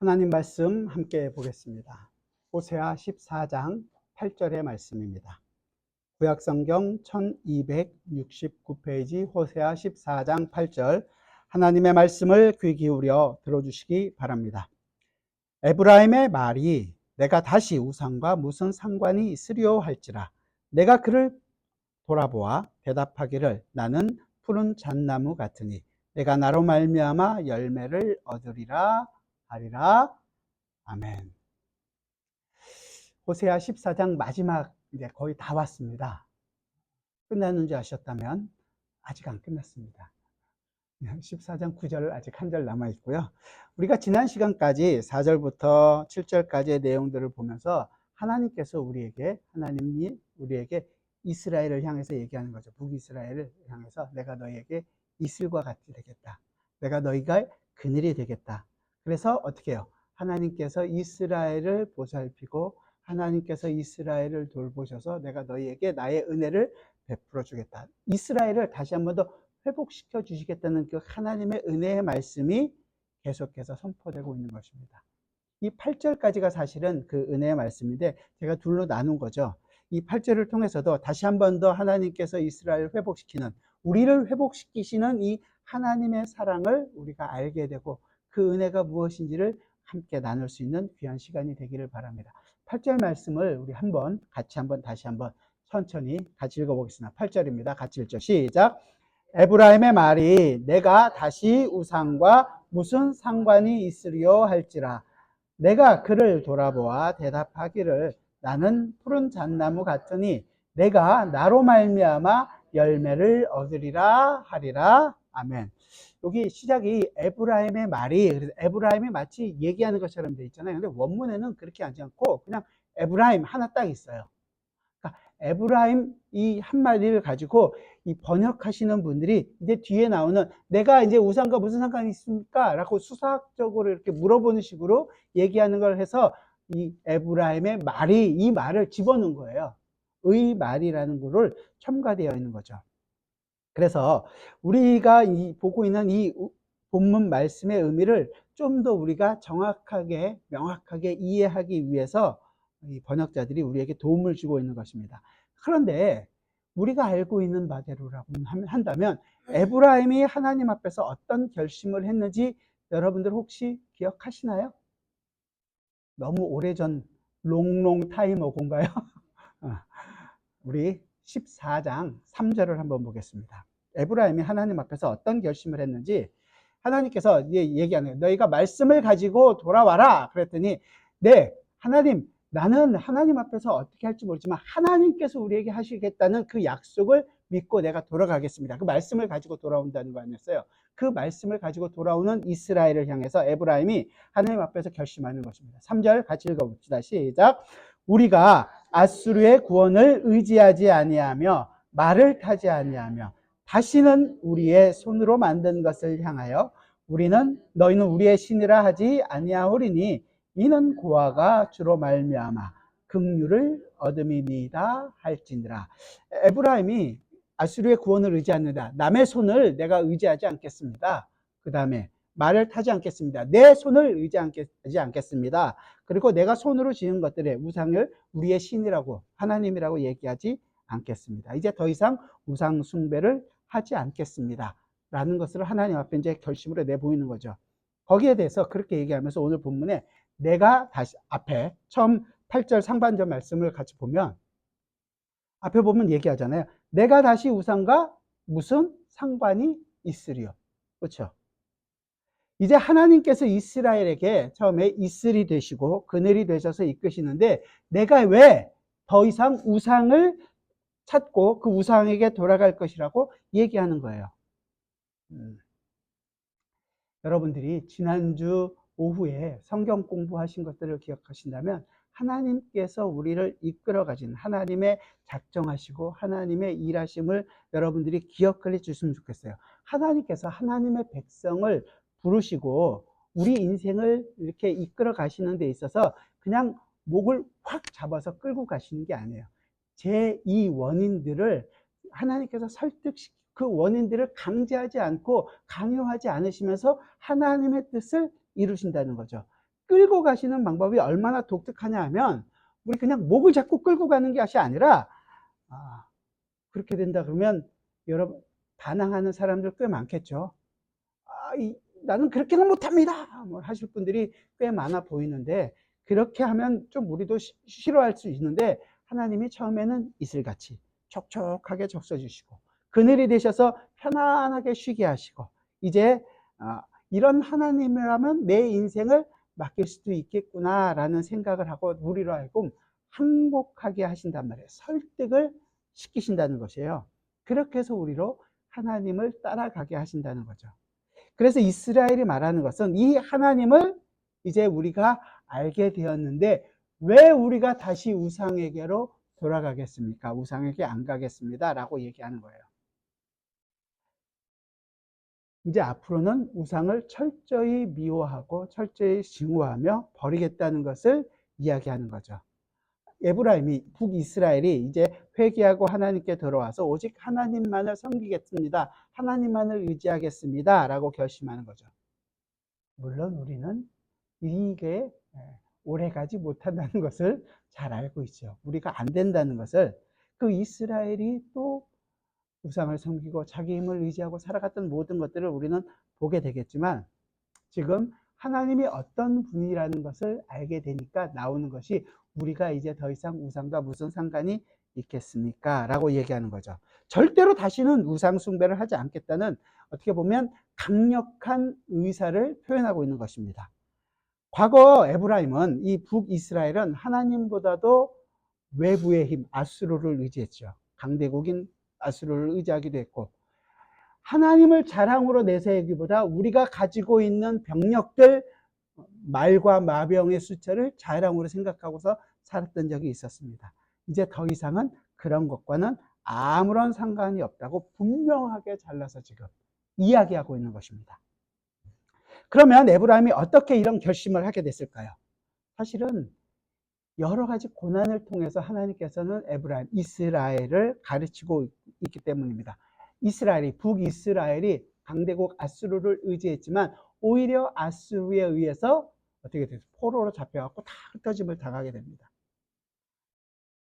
하나님 말씀 함께 보겠습니다. 호세아 14장 8절의 말씀입니다. 구약성경 1269페이지 호세아 14장 8절, 하나님의 말씀을 귀 기울여 들어주시기 바랍니다. 에브라임의 말이 내가 다시 우상과 무슨 상관이 있으리요 할지라, 내가 그를 돌아보아 대답하기를 나는 푸른 잣나무 같으니 내가 나로 말미암아 열매를 얻으리라 하리라. 아멘. 호세아 14장 마지막 이제 거의 다 왔습니다. 끝나는 줄 아셨다면 아직 안 끝났습니다. 14장 9절 아직 한 절 남아 있고요. 우리가 지난 시간까지 4절부터 7절까지의 내용들을 보면서 하나님이 우리에게 이스라엘을 향해서 얘기하는 거죠. 북이스라엘을 향해서 내가 너희에게 이슬과 같이 되겠다. 내가 너희가 그늘이 되겠다. 그래서 어떻게 해요? 하나님께서 이스라엘을 보살피고 하나님께서 이스라엘을 돌보셔서 내가 너희에게 나의 은혜를 베풀어 주겠다. 이스라엘을 다시 한 번 더 회복시켜 주시겠다는 그 하나님의 은혜의 말씀이 계속해서 선포되고 있는 것입니다. 이 8절까지가 사실은 그 은혜의 말씀인데 제가 둘로 나눈 거죠. 이 8절을 통해서도 다시 한 번 더 하나님께서 이스라엘을 회복시키는, 우리를 회복시키시는 이 하나님의 사랑을 우리가 알게 되고 그 은혜가 무엇인지를 함께 나눌 수 있는 귀한 시간이 되기를 바랍니다. 8절 말씀을 우리 다시 한번 천천히 같이 읽어보겠습니다. 8절입니다. 같이 읽죠. 시작. 에브라임의 말이 내가 다시 우상과 무슨 상관이 있으리요 할지라, 내가 그를 돌아보아 대답하기를 나는 푸른 잣나무 같으니 내가 나로 말미암아 열매를 얻으리라 하리라. 아멘. 여기 시작이 에브라임의 말이, 그래서 에브라임이 마치 얘기하는 것처럼 돼 있잖아요. 근데 원문에는 그렇게 하지 않고 그냥 에브라임 하나 딱 있어요. 그러니까 에브라임 이 한마디를 가지고 이 번역하시는 분들이 이제 뒤에 나오는 내가 이제 우상과 무슨 상관이 있습니까? 라고 수사학적으로 이렇게 물어보는 식으로 얘기하는 걸 해서 이 에브라임의 말이 이 말을 집어넣은 거예요. 의 말이라는 거를 첨가되어 있는 거죠. 그래서 우리가 보고 있는 이 본문 말씀의 의미를 좀 더 우리가 정확하게 명확하게 이해하기 위해서 이 번역자들이 우리에게 도움을 주고 있는 것입니다. 그런데 우리가 알고 있는 바대로라고 한다면 에브라임이 하나님 앞에서 어떤 결심을 했는지 여러분들 혹시 기억하시나요? 너무 오래전 롱롱 타임 어고인가요? 우리 14장 3절을 한번 보겠습니다. 에브라임이 하나님 앞에서 어떤 결심을 했는지 하나님께서 얘기하는 거예요. 너희가 말씀을 가지고 돌아와라. 그랬더니 네, 하나님, 나는 하나님 앞에서 어떻게 할지 모르지만 하나님께서 우리에게 하시겠다는 그 약속을 믿고 내가 돌아가겠습니다. 그 말씀을 가지고 돌아온다는 거 아니었어요. 그 말씀을 가지고 돌아오는 이스라엘을 향해서 에브라임이 하나님 앞에서 결심하는 것입니다. 3절 같이 읽어봅시다. 시작. 우리가 아수르의 구원을 의지하지 아니하며 말을 타지 아니하며 다시는 우리의 손으로 만든 것을 향하여 너희는 우리의 신이라 하지 아니하오리니 이는 고아가 주로 말미암아 긍휼을 얻음이니이다 할지니라. 에브라임이 아수르의 구원을 의지합니다. 남의 손을 내가 의지하지 않겠습니다. 그 다음에 말을 타지 않겠습니다. 내 손을 의지하지 않겠습니다. 그리고 내가 손으로 지은 것들의 우상을 우리의 신이라고 하나님이라고 얘기하지 않겠습니다. 이제 더 이상 우상 숭배를 하지 않겠습니다. 라는 것을 하나님 앞에 이제 결심으로 내보이는 거죠. 거기에 대해서 그렇게 얘기하면서 오늘 본문에 내가 다시 앞에 처음 8절 상반절 말씀을 같이 보면 앞에 보면 얘기하잖아요. 내가 다시 우상과 무슨 상관이 있으리요. 그렇죠? 이제 하나님께서 이스라엘에게 처음에 이슬이 되시고 그늘이 되셔서 이끄시는데 내가 왜 더 이상 우상을 찾고 그 우상에게 돌아갈 것이라고 얘기하는 거예요. 여러분들이 지난주 오후에 성경 공부하신 것들을 기억하신다면 하나님께서 우리를 이끌어 가신 하나님의 작정하시고 하나님의 일하심을 여러분들이 기억해 주셨으면 좋겠어요. 하나님께서 하나님의 백성을 부르시고 우리 인생을 이렇게 이끌어 가시는 데 있어서 그냥 목을 확 잡아서 끌고 가시는 게 아니에요. 제2 원인들을 하나님께서 그 원인들을 강제하지 않고 강요하지 않으시면서 하나님의 뜻을 이루신다는 거죠. 끌고 가시는 방법이 얼마나 독특하냐 하면 우리 그냥 목을 잡고 끌고 가는 것이 아니라 그렇게 된다 그러면 여러분 반항하는 사람들 꽤 많겠죠. 나는 그렇게는 못합니다 뭐 하실 분들이 꽤 많아 보이는데, 그렇게 하면 좀 우리도 싫어할 수 있는데, 하나님이 처음에는 이슬같이 촉촉하게 적셔주시고 그늘이 되셔서 편안하게 쉬게 하시고, 이제 이런 하나님이라면 내 인생을 맡길 수도 있겠구나 라는 생각을 하고 우리로 하여금 항복하게 하신단 말이에요. 설득을 시키신다는 것이에요. 그렇게 해서 우리로 하나님을 따라가게 하신다는 거죠. 그래서 이스라엘이 말하는 것은 이 하나님을 이제 우리가 알게 되었는데 왜 우리가 다시 우상에게로 돌아가겠습니까? 우상에게 안 가겠습니다 라고 얘기하는 거예요. 이제 앞으로는 우상을 철저히 미워하고 철저히 증오하며 버리겠다는 것을 이야기하는 거죠. 에브라임이, 북이스라엘이 이제 회개하고 하나님께 돌아와서 오직 하나님만을 섬기겠습니다, 하나님만을 의지하겠습니다 라고 결심하는 거죠. 물론 우리는 이게 오래가지 못한다는 것을 잘 알고 있죠. 우리가 안 된다는 것을. 그 이스라엘이 또 우상을 섬기고 자기 힘을 의지하고 살아갔던 모든 것들을 우리는 보게 되겠지만, 지금 하나님이 어떤 분이라는 것을 알게 되니까 나오는 것이 우리가 이제 더 이상 우상과 무슨 상관이 있겠습니까? 라고 얘기하는 거죠. 절대로 다시는 우상 숭배를 하지 않겠다는, 어떻게 보면 강력한 의사를 표현하고 있는 것입니다. 과거 에브라임은, 이 북이스라엘은 하나님보다도 외부의 힘, 아수르를 의지했죠. 강대국인 아수르를 의지하기도 했고, 하나님을 자랑으로 내세우기보다 우리가 가지고 있는 병력들, 말과 마병의 숫자를 자랑으로 생각하고서 살았던 적이 있었습니다. 이제 더 이상은 그런 것과는 아무런 상관이 없다고 분명하게 잘라서 지금 이야기하고 있는 것입니다. 그러면 에브라임이 어떻게 이런 결심을 하게 됐을까요? 사실은 여러 가지 고난을 통해서 하나님께서는 에브라임, 이스라엘을 가르치고 있기 때문입니다. 이스라엘이, 북이스라엘이 강대국 아수르를 의지했지만 오히려 아수르에 의해서 어떻게 됐어요? 포로로 잡혀갖고 다 흩어짐을 당하게 됩니다.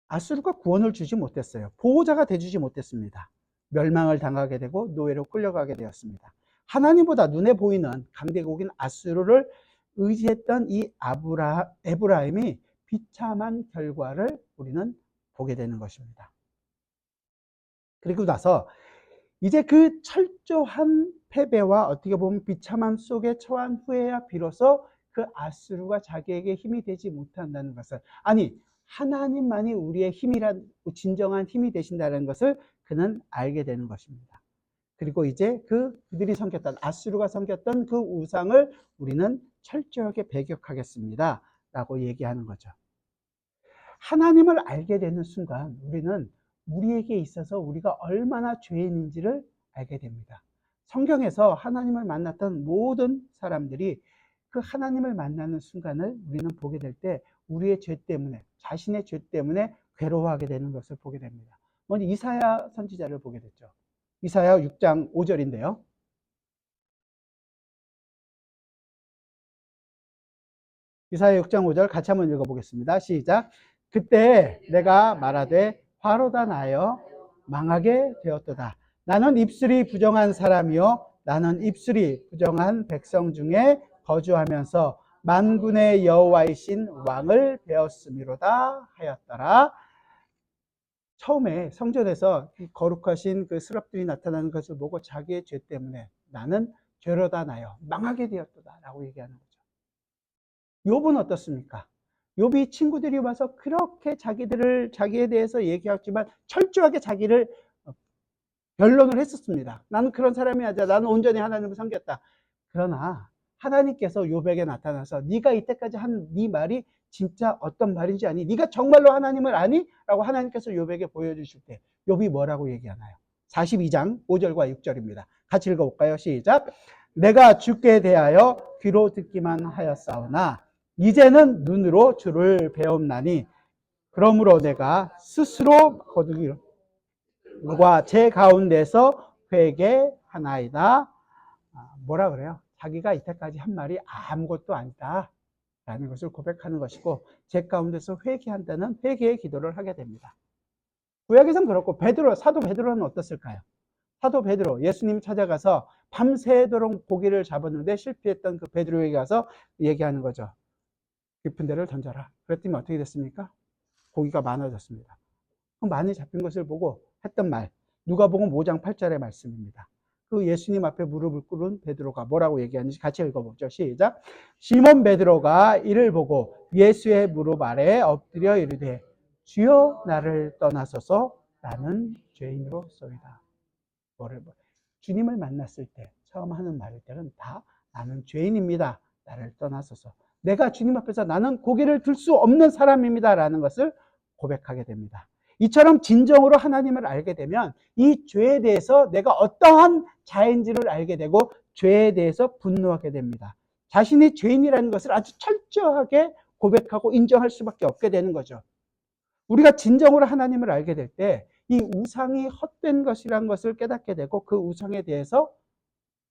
아수르가 구원을 주지 못했어요. 보호자가 돼주지 못했습니다. 멸망을 당하게 되고 노예로 끌려가게 되었습니다. 하나님보다 눈에 보이는 강대국인 아수르를 의지했던 이 에브라임이 비참한 결과를 우리는 보게 되는 것입니다. 그리고 나서 이제 그 철저한 패배와 어떻게 보면 비참함 속에 처한 후에야 비로소 그 아수르가 자기에게 힘이 되지 못한다는 것을, 아니 하나님만이 우리의 힘이란, 진정한 힘이 되신다는 것을 그는 알게 되는 것입니다. 그리고 이제 그들이 섬겼던, 아수르가 섬겼던 그 우상을 우리는 철저하게 배격하겠습니다 라고 얘기하는 거죠. 하나님을 알게 되는 순간 우리는 우리에게 있어서 우리가 얼마나 죄인인지를 알게 됩니다. 성경에서 하나님을 만났던 모든 사람들이 그 하나님을 만나는 순간을 우리는 보게 될 때 우리의 죄 때문에, 자신의 죄 때문에 괴로워하게 되는 것을 보게 됩니다. 먼저 이사야 선지자를 보게 됐죠. 이사야 6장 5절인데요. 이사야 6장 5절 같이 한번 읽어보겠습니다. 시작. 그때 내가 말하되 화로다 나여 망하게 되었도다. 나는 입술이 부정한 사람이요 나는 입술이 부정한 백성 중에 거주하면서 만군의 여호와이신 왕을 배웠음이로다 하였더라. 처음에 성전에서 거룩하신 그 스랍들이 나타나는 것을 보고 자기의 죄 때문에 나는 죄로다 나여 망하게 되었도다 라고 얘기하는 거죠. 욥은 어떻습니까? 욥이 친구들이 와서 그렇게 자기에 대해서 얘기했지만 철저하게 자기를 변론을 했었습니다. 나는 그런 사람이 아니야. 나는 온전히 하나님을 섬겼다. 그러나 하나님께서 욥에게 나타나서 네가 이때까지 한 네 말이 진짜 어떤 말인지 아니? 네가 정말로 하나님을 아니? 라고 하나님께서 욥에게 보여주실 때 욥이 뭐라고 얘기하나요? 42장 5절과 6절입니다. 같이 읽어볼까요? 시작. 내가 주께 대하여 귀로 듣기만 하였사오나 이제는 눈으로 주를 배움나니 그러므로 내가 스스로 거두기와 제 가운데서 회개하나이다. 뭐라 그래요? 자기가 이때까지 한 말이 아무것도 아니다 라는 것을 고백하는 것이고, 제 가운데서 회개한다는 회개의 기도를 하게 됩니다. 구약에선 그렇고, 사도 베드로는 어떻을까요? 사도 베드로, 예수님이 찾아가서 밤새도록 고기를 잡았는데 실패했던 그 베드로에게 가서 얘기하는 거죠. 깊은 데를 던져라. 그랬더니 어떻게 됐습니까? 고기가 많아졌습니다. 그 많이 잡힌 것을 보고 했던 말, 누가복음 5장 8절의 말씀입니다. 그 예수님 앞에 무릎을 꿇은 베드로가 뭐라고 얘기하는지 같이 읽어보죠. 시작. 시몬 베드로가 이를 보고 예수의 무릎 아래에 엎드려 이르되 주여 나를 떠나소서 나는 죄인으로소이다. 주님을 만났을 때 처음 하는 말들은 다 나는 죄인입니다. 나를 떠나소서. 내가 주님 앞에서 나는 고개를 들 수 없는 사람입니다. 라는 것을 고백하게 됩니다. 이처럼 진정으로 하나님을 알게 되면 이 죄에 대해서 내가 어떠한 자인지를 알게 되고 죄에 대해서 분노하게 됩니다. 자신이 죄인이라는 것을 아주 철저하게 고백하고 인정할 수밖에 없게 되는 거죠. 우리가 진정으로 하나님을 알게 될 때 이 우상이 헛된 것이라는 것을 깨닫게 되고 그 우상에 대해서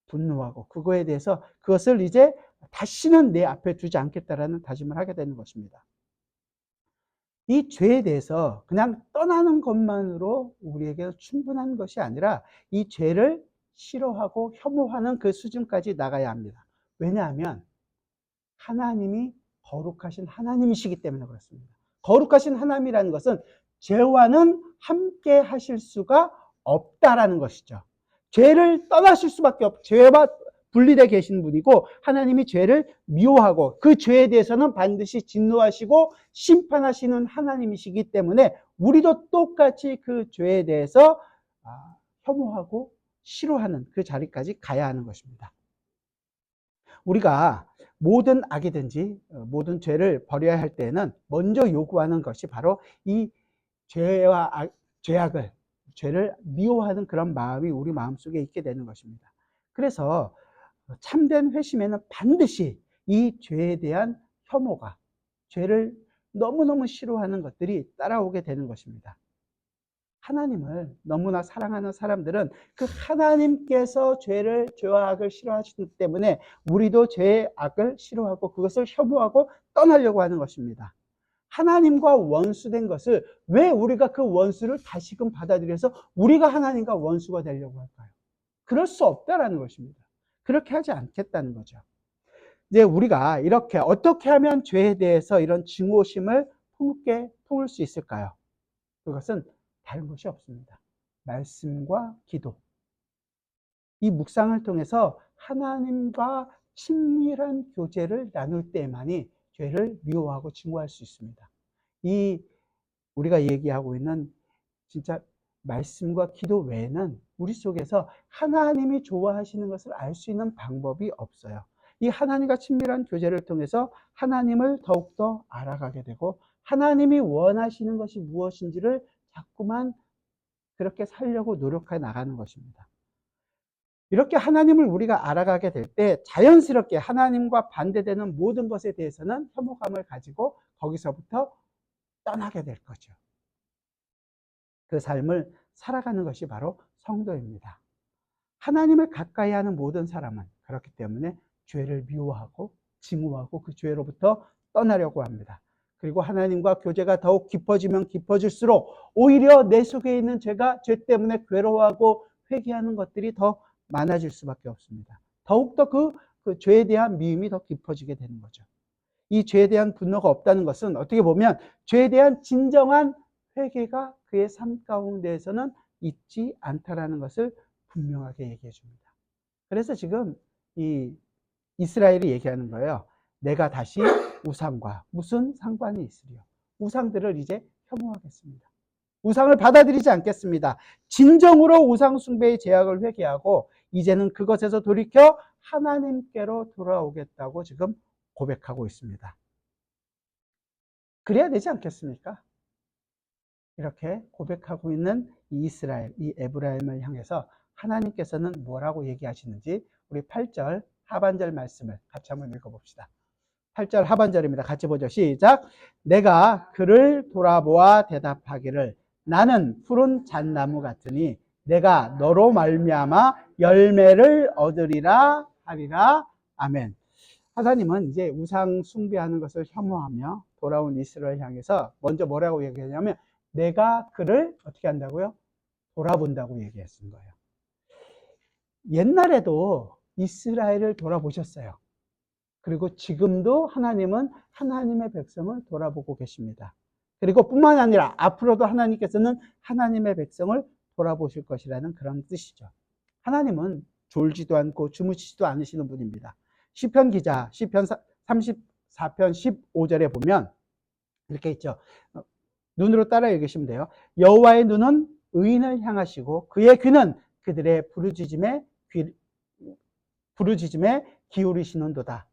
분노하고 그거에 대해서 그것을 이제 다시는 내 앞에 두지 않겠다라는 다짐을 하게 되는 것입니다. 이 죄에 대해서 그냥 떠나는 것만으로 우리에게 충분한 것이 아니라 이 죄를 싫어하고 혐오하는 그 수준까지 나가야 합니다. 왜냐하면 하나님이 거룩하신 하나님이시기 때문에 그렇습니다. 거룩하신 하나님이라는 것은 죄와는 함께 하실 수가 없다라는 것이죠. 죄를 떠나실 수밖에 없고 죄와 분리되어 계신 분이고 하나님이 죄를 미워하고 그 죄에 대해서는 반드시 진노하시고 심판하시는 하나님이시기 때문에 우리도 똑같이 그 죄에 대해서 혐오하고 싫어하는 그 자리까지 가야 하는 것입니다. 우리가 모든 악이든지 모든 죄를 버려야 할 때는 먼저 요구하는 것이 바로 이 죄를 미워하는 그런 마음이 우리 마음속에 있게 되는 것입니다. 그래서 참된 회심에는 반드시 이 죄에 대한 혐오가, 죄를 너무너무 싫어하는 것들이 따라오게 되는 것입니다. 하나님을 너무나 사랑하는 사람들은 그 하나님께서 죄와 악을 싫어하시기 때문에 우리도 죄의 악을 싫어하고 그것을 혐오하고 떠나려고 하는 것입니다. 하나님과 원수된 것을 왜 우리가 그 원수를 다시금 받아들여서 우리가 하나님과 원수가 되려고 할까요? 그럴 수 없다라는 것입니다. 그렇게 하지 않겠다는 거죠. 이제 우리가 이렇게 어떻게 하면 죄에 대해서 이런 증오심을 품을 수 있을까요? 그것은 다른 것이 없습니다. 말씀과 기도. 이 묵상을 통해서 하나님과 친밀한 교제를 나눌 때만이 죄를 미워하고 증오할 수 있습니다. 우리가 얘기하고 있는 진짜 말씀과 기도 외에는 우리 속에서 하나님이 좋아하시는 것을 알 수 있는 방법이 없어요. 이 하나님과 친밀한 교제를 통해서 하나님을 더욱더 알아가게 되고 하나님이 원하시는 것이 무엇인지를 자꾸만 그렇게 살려고 노력해 나가는 것입니다. 이렇게 하나님을 우리가 알아가게 될 때 자연스럽게 하나님과 반대되는 모든 것에 대해서는 혐오감을 가지고 거기서부터 떠나게 될 거죠. 그 삶을 살아가는 것이 바로 성도입니다. 하나님을 가까이 하는 모든 사람은 그렇기 때문에 죄를 미워하고 증오하고 그 죄로부터 떠나려고 합니다. 그리고 하나님과 교제가 더욱 깊어지면 깊어질수록 오히려 내 속에 있는 죄 때문에 괴로워하고 회개하는 것들이 더 많아질 수밖에 없습니다. 더욱더 그 죄에 대한 미움이 더 깊어지게 되는 거죠. 이 죄에 대한 분노가 없다는 것은 어떻게 보면 죄에 대한 진정한 회개가 그의 삶 가운데에서는 있지 않다라는 것을 분명하게 얘기해 줍니다. 그래서 지금 이 이스라엘이 얘기하는 거예요. 내가 다시 우상과 무슨 상관이 있으리요? 우상들을 이제 혐오하겠습니다. 우상을 받아들이지 않겠습니다. 진정으로 우상 숭배의 죄악을 회개하고 이제는 그것에서 돌이켜 하나님께로 돌아오겠다고 지금 고백하고 있습니다. 그래야 되지 않겠습니까? 이렇게 고백하고 있는 이 이스라엘, 이 에브라임을 향해서 하나님께서는 뭐라고 얘기하시는지 우리 8절 하반절 말씀을 같이 한번 읽어봅시다. 8절 하반절입니다. 같이 보죠. 시작. 내가 그를 돌아보아 대답하기를 나는 푸른 잣나무 같으니 내가 너로 말미암아 열매를 얻으리라 하리라. 아멘. 하나님은 이제 우상 숭배하는 것을 혐오하며 돌아온 이스라엘 향해서 먼저 뭐라고 얘기하냐면 내가 그를 어떻게 한다고요? 돌아본다고 얘기했은 거예요. 옛날에도 이스라엘을 돌아보셨어요. 그리고 지금도 하나님은 하나님의 백성을 돌아보고 계십니다. 그리고 뿐만 아니라 앞으로도 하나님께서는 하나님의 백성을 돌아보실 것이라는 그런 뜻이죠. 하나님은 졸지도 않고 주무시지도 않으시는 분입니다. 시편 기자 시편 34편 15절에 보면 이렇게 있죠. 눈으로 따라 읽으시면 돼요. 여호와의 눈은 의인을 향하시고 그의 귀는 그들의 부르짖음에 기울이시는도다.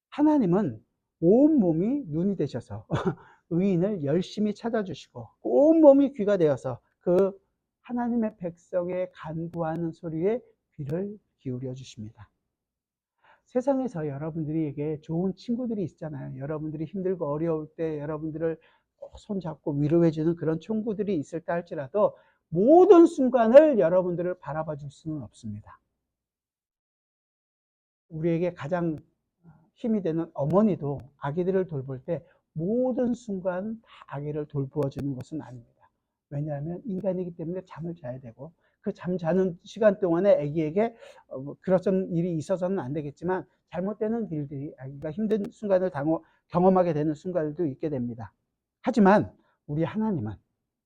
하나님은 온 몸이 눈이 되셔서 의인을 열심히 찾아주시고 온 몸이 귀가 되어서 그 하나님의 백성의 간구하는 소리에 귀를 기울여 주십니다. 세상에서 여러분들에게 좋은 친구들이 있잖아요. 여러분들이 힘들고 어려울 때 여러분들을 손잡고 위로해주는 그런 친구들이 있을 때 할지라도 모든 순간을 여러분들을 바라봐 줄 수는 없습니다. 우리에게 가장 힘이 되는 어머니도 아기들을 돌볼 때 모든 순간 다 아기를 돌보아 주는 것은 아닙니다. 왜냐하면 인간이기 때문에 잠을 자야 되고 그 잠 자는 시간 동안에 아기에게 그런 일이 있어서는 안 되겠지만 잘못되는 일들이 아기가 힘든 순간을 경험하게 되는 순간들도 있게 됩니다. 하지만 우리 하나님은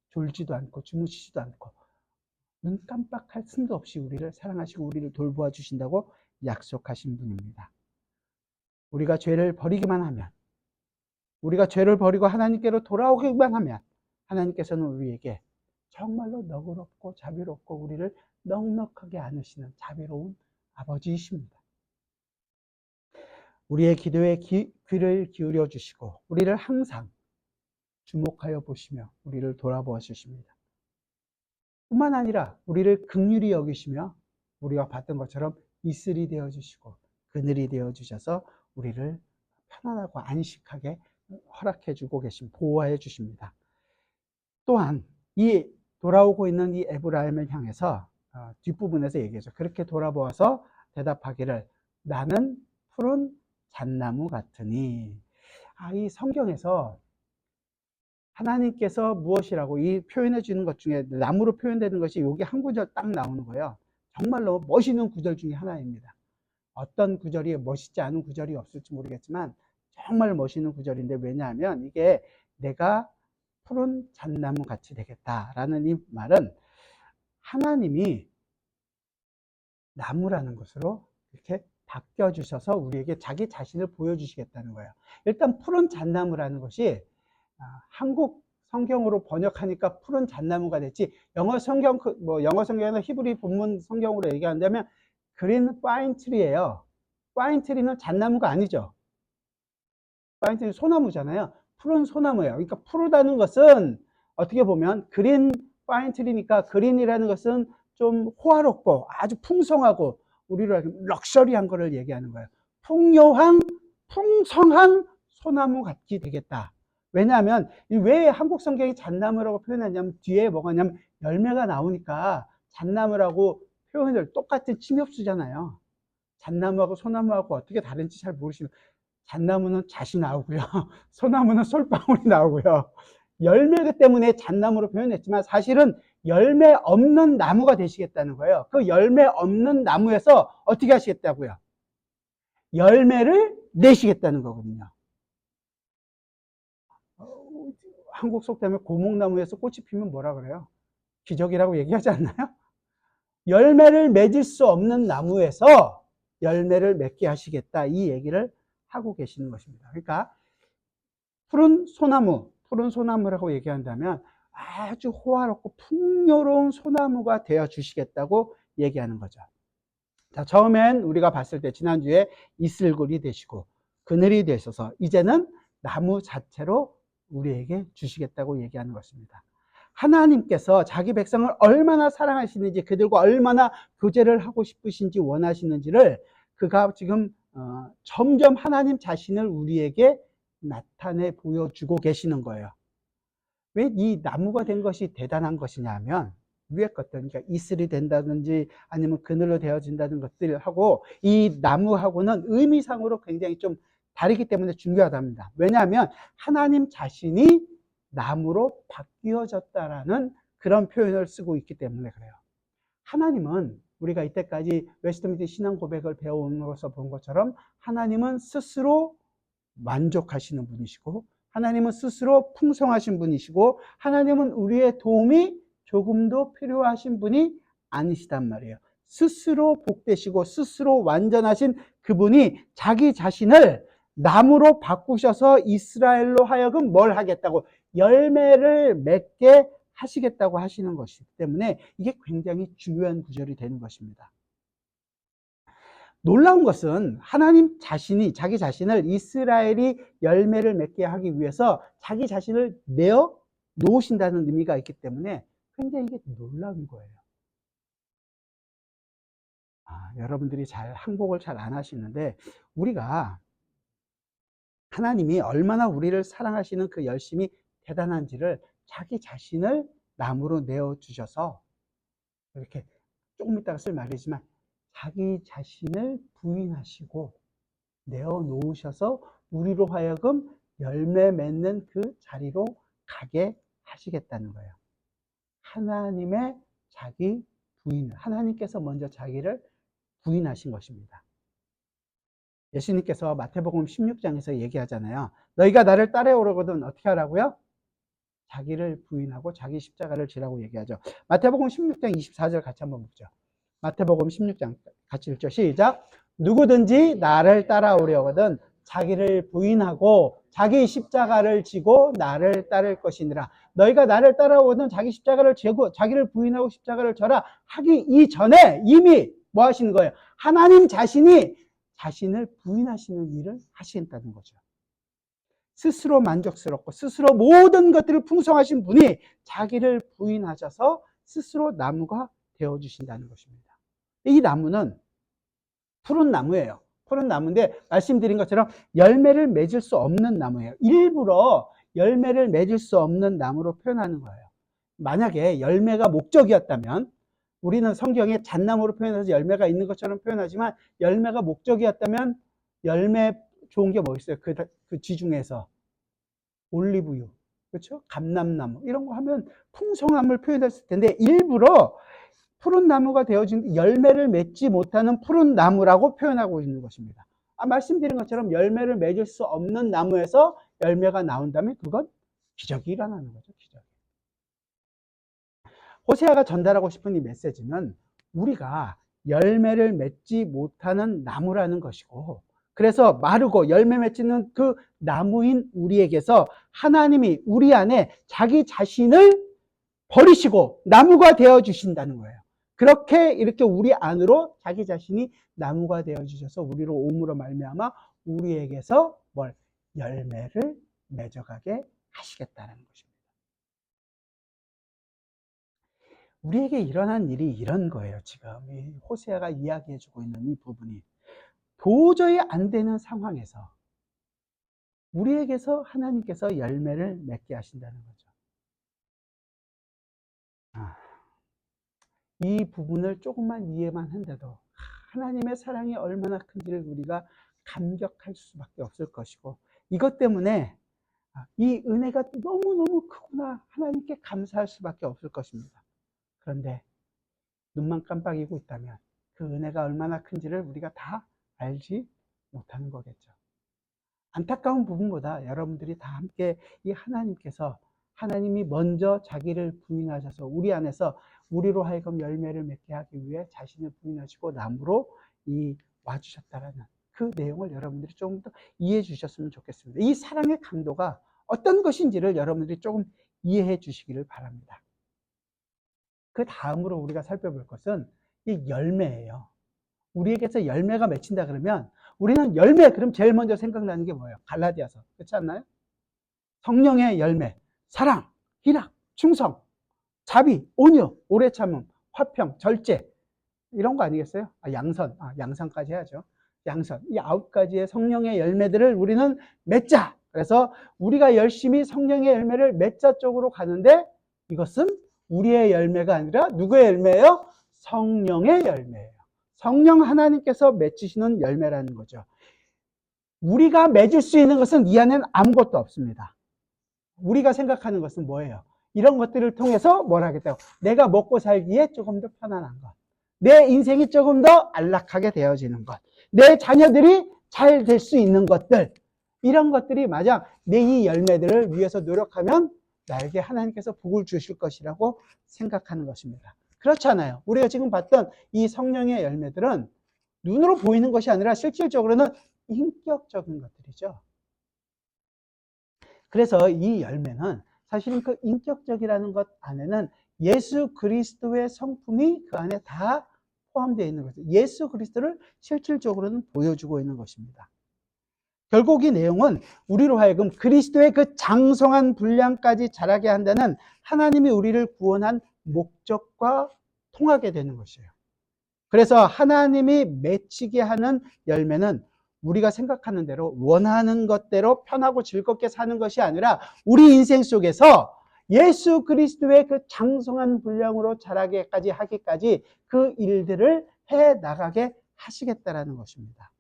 졸지도 않고 주무시지도 않고 눈 깜빡할 틈도 없이 우리를 사랑하시고 우리를 돌보아 주신다고 약속하신 분입니다. 우리가 죄를 버리기만 하면, 우리가 죄를 버리고 하나님께로 돌아오기만 하면 하나님께서는 우리에게 정말로 너그럽고 자비롭고 우리를 넉넉하게 안으시는 자비로운 아버지이십니다. 우리의 기도에 귀를 기울여 주시고 우리를 항상 주목하여 보시며 우리를 돌아보아 주십니다. 뿐만 아니라 우리를 긍휼히 여기시며 우리가 봤던 것처럼 이슬이 되어 주시고 그늘이 되어 주셔서 우리를 편안하고 안식하게 허락해 주고 계십니다. 보호해 주십니다. 또한 이 돌아오고 있는 이 에브라임을 향해서 뒷부분에서 얘기하죠. 그렇게 돌아보아서 대답하기를 나는 푸른 잣나무 같으니. 이 성경에서 하나님께서 무엇이라고 이 표현해 주는 것 중에 나무로 표현되는 것이 여기 한 구절 딱 나오는 거예요. 정말로 멋있는 구절 중에 하나입니다. 어떤 구절이 멋있지 않은 구절이 없을지 모르겠지만 정말 멋있는 구절인데, 왜냐하면 이게 내가 푸른 잣나무 같이 되겠다라는 이 말은 하나님이 나무라는 것으로 이렇게 바뀌어주셔서 우리에게 자기 자신을 보여주시겠다는 거예요. 일단 푸른 잣나무라는 것이 한국 성경으로 번역하니까 푸른 잣나무가 됐지, 영어 성경에는 히브리 본문 성경으로 얘기한다면 그린 파인 트리예요. 파인 트리는 잣나무가 아니죠. 파인 트리는 소나무잖아요. 푸른 소나무예요. 그러니까 푸르다는 것은 어떻게 보면 그린 파인 트리니까, 그린이라는 것은 좀 호화롭고 아주 풍성하고 우리를 럭셔리한 거를 얘기하는 거예요. 풍성한 소나무 같이 되겠다. 왜냐하면 왜 한국 성경이 잣나무라고 표현하냐면 뒤에 뭐가 냐면 열매가 나오니까 잣나무라고 표현을 똑같은 침엽수잖아요. 잣나무하고 소나무하고 어떻게 다른지 잘 모르시면, 잣나무는 잣이 나오고요. 소나무는 솔방울이 나오고요. 열매 때문에 잣나무로 표현했지만 사실은 열매 없는 나무가 되시겠다는 거예요. 그 열매 없는 나무에서 어떻게 하시겠다고요? 열매를 내시겠다는 거거든요. 한국 속담에 고목나무에서 꽃이 피면 뭐라 그래요? 기적이라고 얘기하지 않나요? 열매를 맺을 수 없는 나무에서 열매를 맺게 하시겠다, 이 얘기를 하고 계시는 것입니다. 그러니까 푸른 소나무라고 얘기한다면 아주 호화롭고 풍요로운 소나무가 되어 주시겠다고 얘기하는 거죠. 자, 처음엔 우리가 봤을 때 지난주에 이슬굴이 되시고 그늘이 되셔서 이제는 나무 자체로 우리에게 주시겠다고 얘기하는 것입니다. 하나님께서 자기 백성을 얼마나 사랑하시는지, 그들과 얼마나 교제를 하고 싶으신지 원하시는지를 그가 지금 점점 하나님 자신을 우리에게 나타내 보여주고 계시는 거예요. 왜 이 나무가 된 것이 대단한 것이냐 하면 위에 것들, 그러니까 이슬이 된다든지 아니면 그늘로 되어진다는 것들하고 이 나무하고는 의미상으로 굉장히 좀 다르기 때문에 중요하답니다. 왜냐하면 하나님 자신이 나무로 바뀌어졌다라는 그런 표현을 쓰고 있기 때문에 그래요. 하나님은 우리가 이때까지 웨스트민스터 신앙 고백을 배움으로써 본 것처럼 하나님은 스스로 만족하시는 분이시고 하나님은 스스로 풍성하신 분이시고 하나님은 우리의 도움이 조금도 필요하신 분이 아니시단 말이에요. 스스로 복되시고 스스로 완전하신 그분이 자기 자신을 나무로 바꾸셔서 이스라엘로 하여금 뭘 하겠다고? 열매를 맺게 하시겠다고 하시는 것이기 때문에 이게 굉장히 중요한 구절이 되는 것입니다. 놀라운 것은 하나님 자신이 자기 자신을 이스라엘이 열매를 맺게 하기 위해서 자기 자신을 내어 놓으신다는 의미가 있기 때문에 굉장히 이게 놀라운 거예요. 여러분들이 항복을 잘 안 하시는데 우리가 하나님이 얼마나 우리를 사랑하시는 그 열심이 대단한지를 자기 자신을 나무로 내어주셔서 이렇게 조금 이따가 쓸 말이지만 자기 자신을 부인하시고 내어놓으셔서 우리로 하여금 열매 맺는 그 자리로 가게 하시겠다는 거예요. 하나님의 자기 부인을, 하나님께서 먼저 자기를 부인하신 것입니다. 예수님께서 마태복음 16장에서 얘기하잖아요. 너희가 나를 따라오려거든 어떻게 하라고요? 자기를 부인하고 자기 십자가를 지라고 얘기하죠. 마태복음 16장 24절 같이 한번 보죠. 마태복음 16장 같이 읽죠. 시작. 누구든지 나를 따라오려거든 자기를 부인하고 자기 십자가를 지고 나를 따를 것이니라. 너희가 나를 따라오거든 자기 십자가를 지고 자기를 부인하고 십자가를 져라 하기 이전에 이미 뭐 하시는 거예요? 하나님 자신이 자신을 부인하시는 일을 하신다는 거죠. 스스로 만족스럽고 스스로 모든 것들을 풍성하신 분이 자기를 부인하셔서 스스로 나무가 되어주신다는 것입니다. 이 나무는 푸른 나무예요. 푸른 나무인데 말씀드린 것처럼 열매를 맺을 수 없는 나무예요. 일부러 열매를 맺을 수 없는 나무로 표현하는 거예요. 만약에 열매가 목적이었다면 우리는 성경에 잣나무로 표현해서 열매가 있는 것처럼 표현하지만 열매가 목적이었다면 열매 좋은 게 뭐 있어요? 그 지중에서 올리브유, 그렇죠? 감람나무 이런 거 하면 풍성함을 표현했을 텐데 일부러 푸른 나무가 되어진 열매를 맺지 못하는 푸른 나무라고 표현하고 있는 것입니다. 말씀드린 것처럼 열매를 맺을 수 없는 나무에서 열매가 나온다면 그건 기적이 일어나는 거죠. 기적. 호세아가 전달하고 싶은 이 메시지는 우리가 열매를 맺지 못하는 나무라는 것이고 그래서 마르고 열매 맺지는 그 나무인 우리에게서 하나님이 우리 안에 자기 자신을 버리시고 나무가 되어 주신다는 거예요. 그렇게 이렇게 우리 안으로 자기 자신이 나무가 되어 주셔서 우리로 오므로 말미암아 우리에게서 뭘 열매를 맺어가게 하시겠다는 것입니다. 우리에게 일어난 일이 이런 거예요. 지금 이 호세아가 이야기해주고 있는 이 부분이 도저히 안 되는 상황에서 우리에게서 하나님께서 열매를 맺게 하신다는 거죠. 이 부분을 조금만 이해만 한데도 하나님의 사랑이 얼마나 큰지를 우리가 감격할 수밖에 없을 것이고 이것 때문에 이 은혜가 너무너무 크구나 하나님께 감사할 수밖에 없을 것입니다. 그런데 눈만 깜빡이고 있다면 그 은혜가 얼마나 큰지를 우리가 다 알지 못하는 거겠죠. 안타까운 부분보다 여러분들이 다 함께 이 하나님께서 하나님이 먼저 자기를 부인하셔서 우리 안에서 우리로 하여금 열매를 맺게 하기 위해 자신을 부인하시고 나무로 와주셨다라는 그 내용을 여러분들이 조금 더 이해해 주셨으면 좋겠습니다. 이 사랑의 강도가 어떤 것인지를 여러분들이 조금 이해해 주시기를 바랍니다. 그 다음으로 우리가 살펴볼 것은 이 열매예요. 우리에게서 열매가 맺힌다 그러면 우리는 열매 그럼 제일 먼저 생각나는 게 뭐예요? 갈라디아서 그렇지 않나요? 성령의 열매, 사랑, 희락, 충성, 자비, 온유, 오래 참음, 화평, 절제 이런 거 아니겠어요? 양선, 양선까지 해야죠. 양선, 이 9가지의 성령의 열매들을 우리는 맺자. 그래서 우리가 열심히 성령의 열매를 맺자 쪽으로 가는데 이것은 우리의 열매가 아니라 누구의 열매예요? 성령의 열매예요. 성령 하나님께서 맺으시는 열매라는 거죠. 우리가 맺을 수 있는 것은 이 안에는 아무것도 없습니다. 우리가 생각하는 것은 뭐예요? 이런 것들을 통해서 뭘 하겠다고? 내가 먹고 살기에 조금 더 편안한 것, 내 인생이 조금 더 안락하게 되어지는 것, 내 자녀들이 잘 될 수 있는 것들, 이런 것들이 만약 내 이 열매들을 위해서 노력하면 나에게 하나님께서 복을 주실 것이라고 생각하는 것입니다. 그렇잖아요. 우리가 지금 봤던 이 성령의 열매들은 눈으로 보이는 것이 아니라 실질적으로는 인격적인 것들이죠. 그래서 이 열매는 사실은 그 인격적이라는 것 안에는 예수 그리스도의 성품이 그 안에 다 포함되어 있는 거죠. 예수 그리스도를 실질적으로는 보여주고 있는 것입니다. 결국 이 내용은 우리로 하여금 그리스도의 그 장성한 분량까지 자라게 한다는 하나님이 우리를 구원한 목적과 통하게 되는 것이에요. 그래서 하나님이 맺히게 하는 열매는 우리가 생각하는 대로 원하는 것대로 편하고 즐겁게 사는 것이 아니라 우리 인생 속에서 예수 그리스도의 그 장성한 분량으로 자라게까지 하기까지 그 일들을 해 나가게 하시겠다라는 것입니다.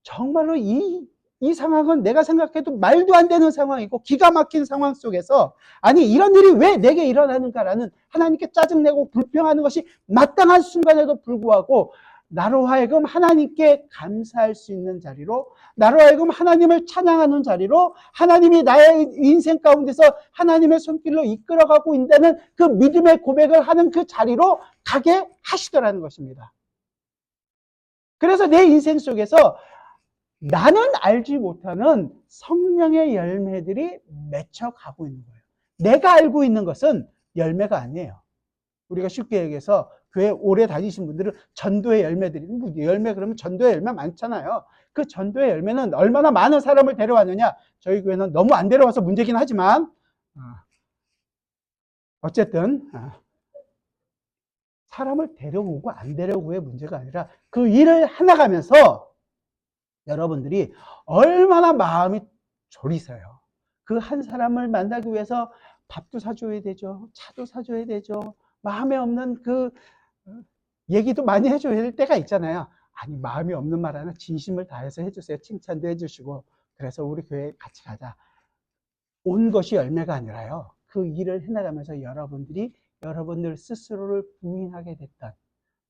정말로 이 상황은 내가 생각해도 말도 안 되는 상황이고 기가 막힌 상황 속에서 아니 이런 일이 왜 내게 일어나는가라는 하나님께 짜증내고 불평하는 것이 마땅한 순간에도 불구하고 나로 하여금 하나님께 감사할 수 있는 자리로, 나로 하여금 하나님을 찬양하는 자리로, 하나님이 나의 인생 가운데서 하나님의 손길로 이끌어가고 있다는 그 믿음의 고백을 하는 그 자리로 가게 하시더라는 것입니다. 그래서 내 인생 속에서 나는 알지 못하는 성령의 열매들이 맺혀가고 있는 거예요. 내가 알고 있는 것은 열매가 아니에요. 우리가 쉽게 얘기해서 교회 오래 다니신 분들은 전도의 열매들이, 열매 그러면 전도의 열매 많잖아요. 그 전도의 열매는 얼마나 많은 사람을 데려왔느냐. 저희 교회는 너무 안 데려와서 문제긴 하지만 어쨌든 사람을 데려오고 안 데려오고의 문제가 아니라 그 일을 해나가면서 여러분들이 얼마나 마음이 졸이세요. 그 한 사람을 만나기 위해서 밥도 사줘야 되죠. 차도 사줘야 되죠. 마음에 없는 그 얘기도 많이 해줘야 될 때가 있잖아요. 아니 마음이 없는 말 하나 진심을 다해서 해주세요. 칭찬도 해주시고. 그래서 우리 교회에 같이 가자. 온 것이 열매가 아니라요. 그 일을 해나가면서 여러분들이 여러분들 스스로를 부인하게 됐던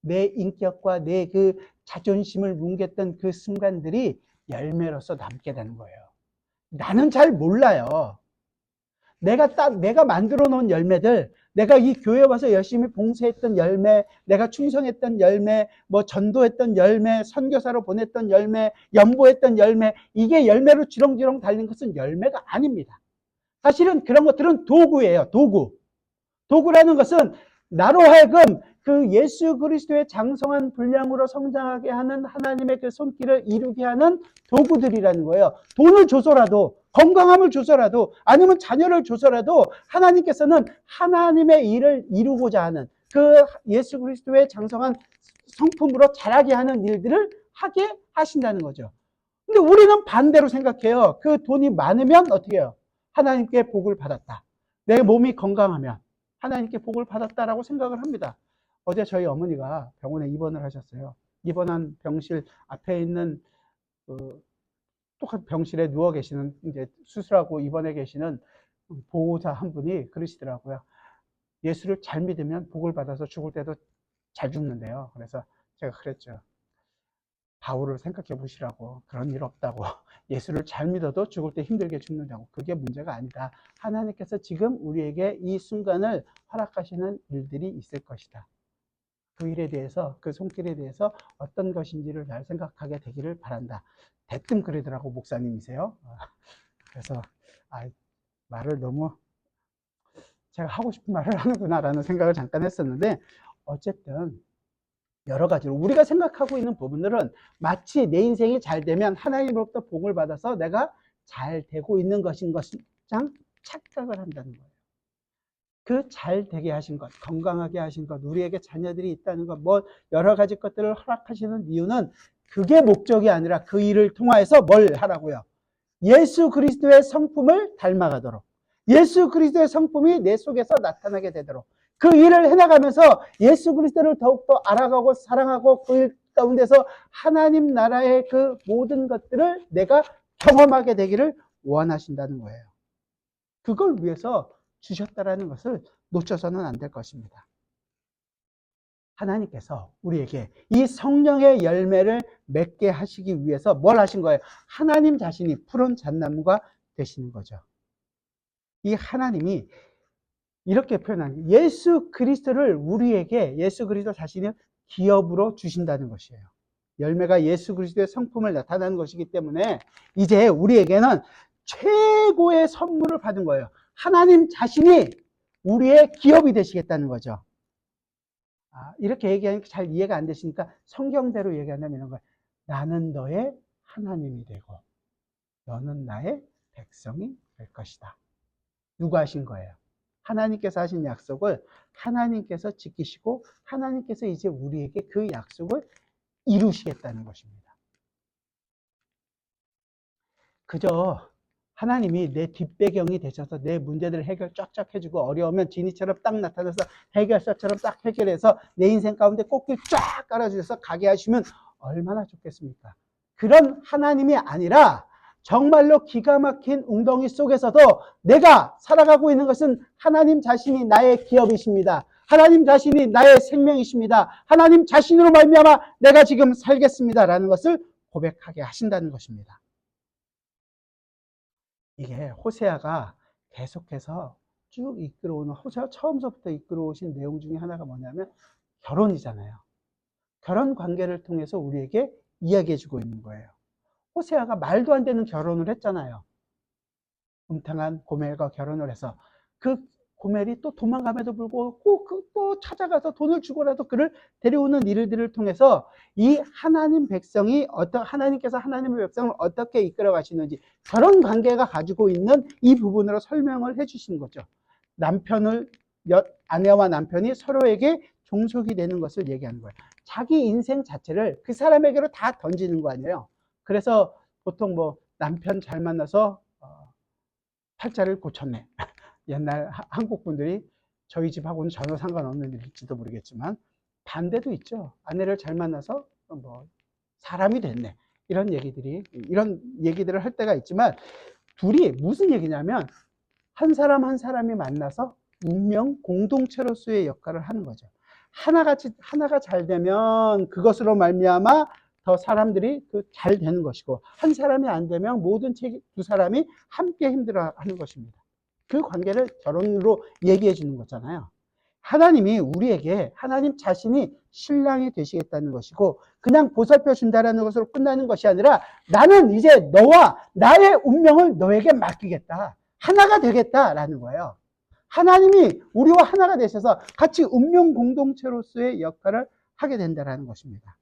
내 인격과 내 그 자존심을 뭉갰던 그 순간들이 열매로서 남게 되는 거예요. 나는 잘 몰라요. 내가 만들어 놓은 열매들, 내가 이 교회 와서 열심히 봉사했던 열매, 내가 충성했던 열매, 뭐 전도했던 열매, 선교사로 보냈던 열매, 연보했던 열매, 이게 열매로 지렁지렁 달린 것은 열매가 아닙니다. 사실은 그런 것들은 도구예요. 도구라는 것은 나로 하여금 그 예수 그리스도의 장성한 분량으로 성장하게 하는 하나님의 그 손길을 이루게 하는 도구들이라는 거예요. 돈을 줘서라도, 건강함을 줘서라도, 아니면 자녀를 줘서라도 하나님께서는 하나님의 일을 이루고자 하는 그 예수 그리스도의 장성한 성품으로 자라게 하는 일들을 하게 하신다는 거죠. 근데 우리는 반대로 생각해요. 그 돈이 많으면 어떻게 해요? 하나님께 복을 받았다. 내 몸이 건강하면 하나님께 복을 받았다라고 생각을 합니다. 어제 저희 어머니가 병원에 입원을 하셨어요. 입원한 병실 앞에 있는 똑같은 병실에 누워 계시는, 이제 수술하고 입원해 계시는 보호자 한 분이 그러시더라고요. 예수를 잘 믿으면 복을 받아서 죽을 때도 잘 죽는데요. 그래서 제가 그랬죠. 바울을 생각해 보시라고. 그런 일 없다고. 예수를 잘 믿어도 죽을 때 힘들게 죽는다고. 그게 문제가 아니다. 하나님께서 지금 우리에게 이 순간을 허락하시는 일들이 있을 것이다. 그 일에 대해서, 그 손길에 대해서 어떤 것인지를 잘 생각하게 되기를 바란다. 대뜸 그러더라고, 목사님이세요. 그래서 말을 너무 제가 하고 싶은 말을 하는구나라는 생각을 잠깐 했었는데, 어쨌든 여러 가지로 우리가 생각하고 있는 부분들은 마치 내 인생이 잘 되면 하나님으로부터 복을 받아서 내가 잘 되고 있는 것인 것장 착각을 한다는 거예요. 그 잘 되게 하신 것, 건강하게 하신 것, 우리에게 자녀들이 있다는 것, 뭐 여러 가지 것들을 허락하시는 이유는 그게 목적이 아니라 그 일을 통하여서 뭘 하라고요? 예수 그리스도의 성품을 닮아가도록, 예수 그리스도의 성품이 내 속에서 나타나게 되도록 그 일을 해나가면서 예수 그리스도를 더욱더 알아가고 사랑하고 그 가운데서 하나님 나라의 그 모든 것들을 내가 경험하게 되기를 원하신다는 거예요. 그걸 위해서 주셨다라는 것을 놓쳐서는 안 될 것입니다. 하나님께서 우리에게 이 성령의 열매를 맺게 하시기 위해서 뭘 하신 거예요? 하나님 자신이 푸른 잣나무가 되시는 거죠. 이 하나님이 이렇게 표현한 예수 그리스도를 우리에게 예수 그리스도 자신이 기업으로 주신다는 것이에요. 열매가 예수 그리스도의 성품을 나타내는 것이기 때문에 이제 우리에게는 최고의 선물을 받은 거예요. 하나님 자신이 우리의 기업이 되시겠다는 거죠. 이렇게 얘기하니까 잘 이해가 안 되시니까 성경대로 얘기한다면 이런 거예요. 나는 너의 하나님이 되고 너는 나의 백성이 될 것이다. 누가 하신 거예요? 하나님께서 하신 약속을 하나님께서 지키시고 하나님께서 이제 우리에게 그 약속을 이루시겠다는 것입니다. 그저 하나님이 내 뒷배경이 되셔서 내 문제들을 해결 쫙쫙 해주고 어려우면 지니처럼 딱 나타나서 해결사처럼 딱 해결해서 내 인생 가운데 꽃길 쫙 깔아주셔서 가게 하시면 얼마나 좋겠습니까? 그런 하나님이 아니라 정말로 기가 막힌 웅덩이 속에서도 내가 살아가고 있는 것은 하나님 자신이 나의 기업이십니다. 하나님 자신이 나의 생명이십니다. 하나님 자신으로 말미암아 내가 지금 살겠습니다라는 것을 고백하게 하신다는 것입니다. 이게 호세아가 계속해서 쭉 이끌어오는, 호세아 처음서부터 이끌어오신 내용 중에 하나가 뭐냐면 결혼이잖아요. 결혼 관계를 통해서 우리에게 이야기해 주고 있는 거예요. 호세아가 말도 안 되는 결혼을 했잖아요. 음탕한 고멜과 결혼을 해서 그 고멜이 또 도망감에도 불구하고 꼭 또 찾아가서 돈을 주고라도 그를 데려오는 일들을 통해서 이 하나님 백성이 하나님께서 하나님의 백성을 어떻게 이끌어 가시는지 결혼 관계가 가지고 있는 이 부분으로 설명을 해 주시는 거죠. 아내와 남편이 서로에게 종속이 되는 것을 얘기하는 거예요. 자기 인생 자체를 그 사람에게로 다 던지는 거 아니에요. 그래서 보통 뭐 남편 잘 만나서 팔자를 고쳤네. 옛날 한국 분들이 저희 집하고는 전혀 상관없는 일일지도 모르겠지만 반대도 있죠. 아내를 잘 만나서 뭐 사람이 됐네. 이런 얘기들을 할 때가 있지만 둘이 무슨 얘기냐면 한 사람 한 사람이 만나서 운명 공동체로서의 역할을 하는 거죠. 하나가 잘 되면 그것으로 말미암아 더 사람들이 잘 되는 것이고 한 사람이 안 되면 모든 두 사람이 함께 힘들어하는 것입니다. 그 관계를 결혼으로 얘기해 주는 거잖아요. 하나님이 우리에게 하나님 자신이 신랑이 되시겠다는 것이고 그냥 보살펴 준다는 것으로 끝나는 것이 아니라 나는 이제 너와 나의 운명을 너에게 맡기겠다. 하나가 되겠다라는 거예요. 하나님이 우리와 하나가 되셔서 같이 운명 공동체로서의 역할을 하게 된다는 것입니다.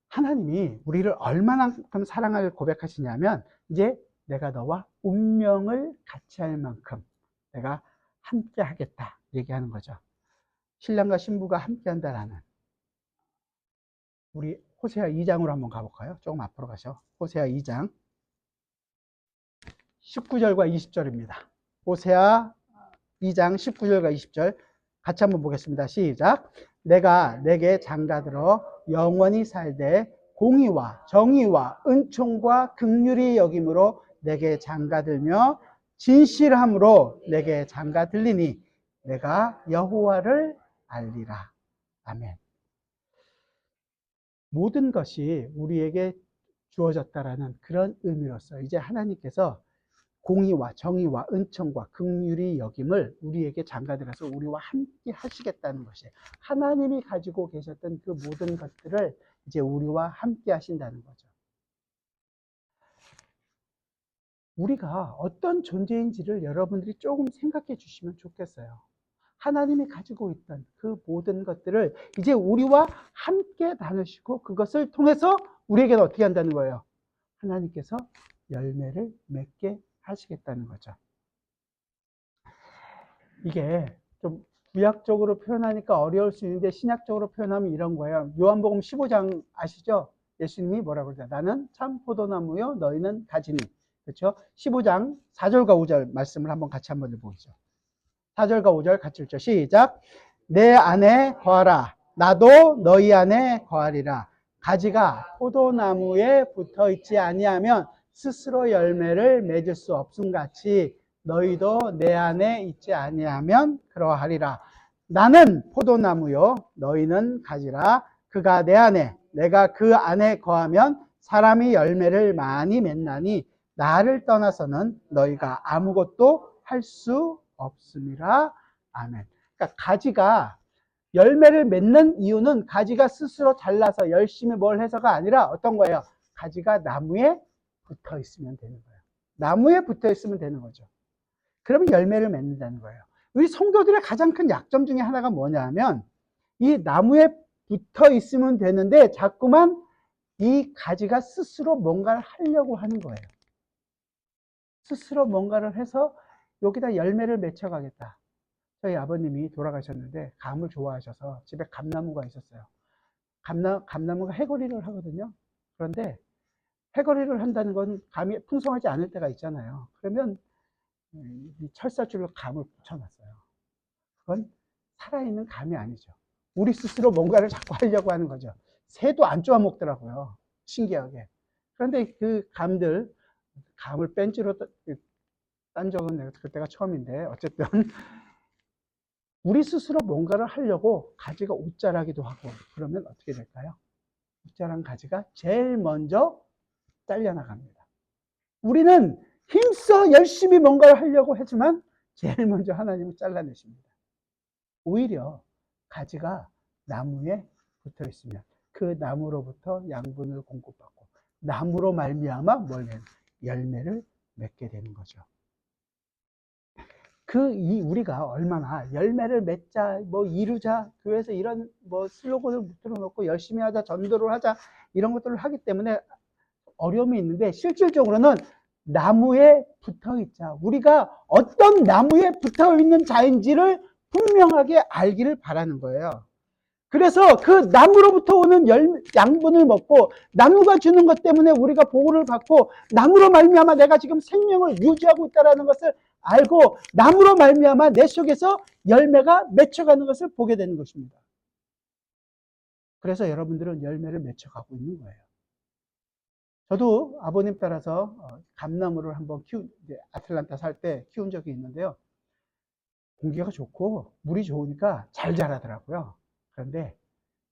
하나님이 우리를 얼마만큼 사랑을 고백하시냐면 이제 내가 너와 운명을 같이 할 만큼 내가 함께 하겠다 얘기하는 거죠. 신랑과 신부가 함께 한다라는 우리 호세아 2장으로 한번 가볼까요? 조금 앞으로 가셔. 호세아 2장 19절과 20절입니다. 호세아 2장 19절과 20절 같이 한번 보겠습니다. 시작. 내가 내게 장가들어 영원히 살되 공의와 정의와 은총과 긍휼이 여김으로 내게 장가들며 진실함으로 내게 장가들리니 내가 여호와를 알리라. 아멘. 모든 것이 우리에게 주어졌다라는 그런 의미로서 이제 하나님께서 공의와 정의와 은총과 긍휼이 여김을 우리에게 장가들어서 우리와 함께 하시겠다는 것이에요. 하나님이 가지고 계셨던 그 모든 것들을 이제 우리와 함께 하신다는 거죠. 우리가 어떤 존재인지를 여러분들이 조금 생각해 주시면 좋겠어요. 하나님이 가지고 있던 그 모든 것들을 이제 우리와 함께 나누시고 그것을 통해서 우리에게는 어떻게 한다는 거예요? 하나님께서 열매를 맺게 하시겠다는 거죠. 이게 좀 구약적으로 표현하니까 어려울 수 있는데 신약적으로 표현하면 이런 거예요. 요한복음 15장 아시죠? 예수님이 뭐라고 그러죠? 나는 참 포도나무요 너희는 가지니. 그렇죠? 15장 4절과 5절 말씀을 같이 한번 읽어보죠. 4절과 5절 같이 읽죠. 시작. 내 안에 거하라. 나도 너희 안에 거하리라. 가지가 포도나무에 붙어 있지 아니하면 스스로 열매를 맺을 수 없음 같이 너희도 내 안에 있지 아니하면 그러하리라. 나는 포도나무요 너희는 가지라. 그가 내 안에 내가 그 안에 거하면 사람이 열매를 많이 맺나니 나를 떠나서는 너희가 아무것도 할 수 없음이라. 아멘. 그러니까 가지가 열매를 맺는 이유는 가지가 스스로 잘라서 열심히 뭘 해서가 아니라 어떤 거예요? 가지가 나무에 붙어 있으면 되는 거예요. 나무에 붙어 있으면 되는 거죠. 그러면 열매를 맺는다는 거예요. 우리 성도들의 가장 큰 약점 중에 하나가 뭐냐 하면 이 나무에 붙어 있으면 되는데 자꾸만 이 가지가 스스로 뭔가를 하려고 하는 거예요. 스스로 뭔가를 해서 여기다 열매를 맺혀가겠다. 저희 아버님이 돌아가셨는데 감을 좋아하셔서 집에 감나무가 있었어요. 감나무가 해거리를 하거든요. 그런데 해거리를 한다는 건 감이 풍성하지 않을 때가 있잖아요. 그러면 이 철사줄로 감을 붙여놨어요. 그건 살아있는 감이 아니죠. 우리 스스로 뭔가를 자꾸 하려고 하는 거죠. 새도 안 쪼아 먹더라고요. 신기하게. 그런데 그 감을 벤치로 딴 적은 내가 그때가 처음인데 어쨌든 우리 스스로 뭔가를 하려고 가지가 옷자라기도 하고 그러면 어떻게 될까요? 옷자란 가지가 제일 먼저 잘려나갑니다. 우리는 힘써 열심히 뭔가를 하려고 하지만 제일 먼저 하나님은 잘라내십니다. 오히려 가지가 나무에 붙어 있으면 그 나무로부터 양분을 공급받고 나무로 말미암아 열매를 맺게 되는 거죠. 우리가 얼마나 열매를 맺자, 이루자, 교회에서 이런 슬로건을 붙들어 놓고 열심히 하자, 전도를 하자, 이런 것들을 하기 때문에 어려움이 있는데, 실질적으로는 나무에 붙어 있자. 우리가 어떤 나무에 붙어 있는 자인지를 분명하게 알기를 바라는 거예요. 그래서 그 나무로부터 오는 양분을 먹고 나무가 주는 것 때문에 우리가 보호를 받고 나무로 말미암아 내가 지금 생명을 유지하고 있다는 것을 알고 나무로 말미암아 내 속에서 열매가 맺혀가는 것을 보게 되는 것입니다. 그래서 여러분들은 열매를 맺혀가고 있는 거예요. 저도 아버님 따라서 감나무를 한번 아틀란타 살 때 키운 적이 있는데요. 공기가 좋고 물이 좋으니까 잘 자라더라고요. 그런데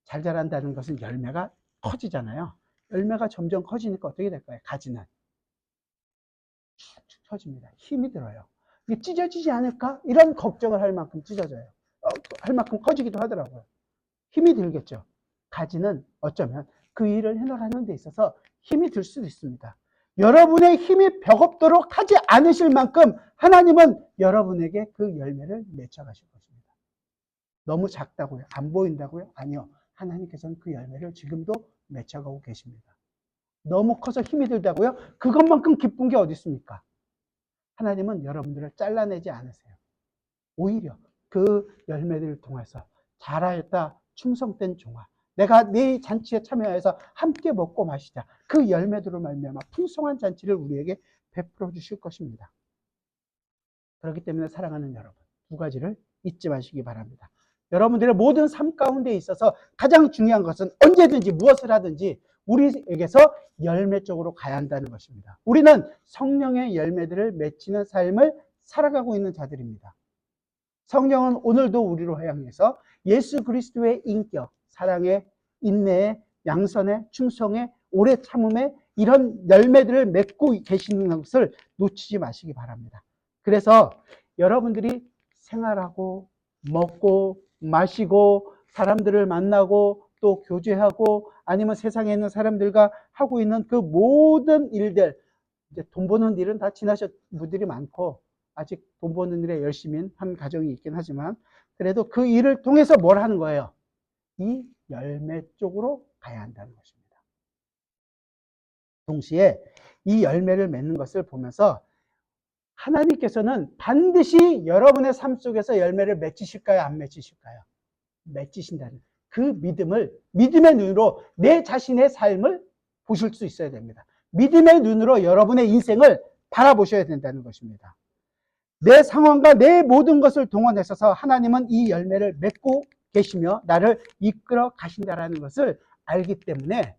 잘 자란다는 것은 열매가 커지잖아요. 열매가 점점 커지니까 어떻게 될까요? 가지는 축축 처집니다. 힘이 들어요. 이게 찢어지지 않을까? 이런 걱정을 할 만큼 찢어져요. 할 만큼 커지기도 하더라고요. 힘이 들겠죠. 가지는 어쩌면 그 일을 해나가는 데 있어서 힘이 들 수도 있습니다. 여러분의 힘이 벽없도록 하지 않으실 만큼 하나님은 여러분에게 그 열매를 맺혀가실 것입니다. 너무 작다고요? 안 보인다고요? 아니요. 하나님께서는 그 열매를 지금도 맺혀가고 계십니다. 너무 커서 힘이 들다고요? 그것만큼 기쁜 게 어디 있습니까? 하나님은 여러분들을 잘라내지 않으세요. 오히려 그 열매들을 통해서 잘하였다 충성된 종아, 내가 네 잔치에 참여해서 함께 먹고 마시자. 그 열매들로 말미암아 풍성한 잔치를 우리에게 베풀어 주실 것입니다. 그렇기 때문에 사랑하는 여러분, 두 가지를 잊지 마시기 바랍니다. 여러분들의 모든 삶 가운데 있어서 가장 중요한 것은 언제든지 무엇을 하든지 우리에게서 열매 쪽으로 가야 한다는 것입니다. 우리는 성령의 열매들을 맺히는 삶을 살아가고 있는 자들입니다. 성령은 오늘도 우리로 향해서 예수 그리스도의 인격, 사랑의, 인내의, 양선의, 충성의, 오래 참음의 이런 열매들을 맺고 계시는 것을 놓치지 마시기 바랍니다. 그래서 여러분들이 생활하고 먹고 마시고 사람들을 만나고 또 교제하고 아니면 세상에 있는 사람들과 하고 있는 그 모든 일들, 이제 돈 버는 일은 다 지나신 분들이 많고 아직 돈 버는 일에 열심히 한 가정이 있긴 하지만 그래도 그 일을 통해서 뭘 하는 거예요? 이 열매 쪽으로 가야 한다는 것입니다. 동시에 이 열매를 맺는 것을 보면서 하나님께서는 반드시 여러분의 삶 속에서 열매를 맺히실까요? 안 맺히실까요? 맺히신다는 그 믿음의 눈으로 내 자신의 삶을 보실 수 있어야 됩니다. 믿음의 눈으로 여러분의 인생을 바라보셔야 된다는 것입니다. 내 상황과 내 모든 것을 동원해서 하나님은 이 열매를 맺고 계시며 나를 이끌어 가신다라는 것을 알기 때문에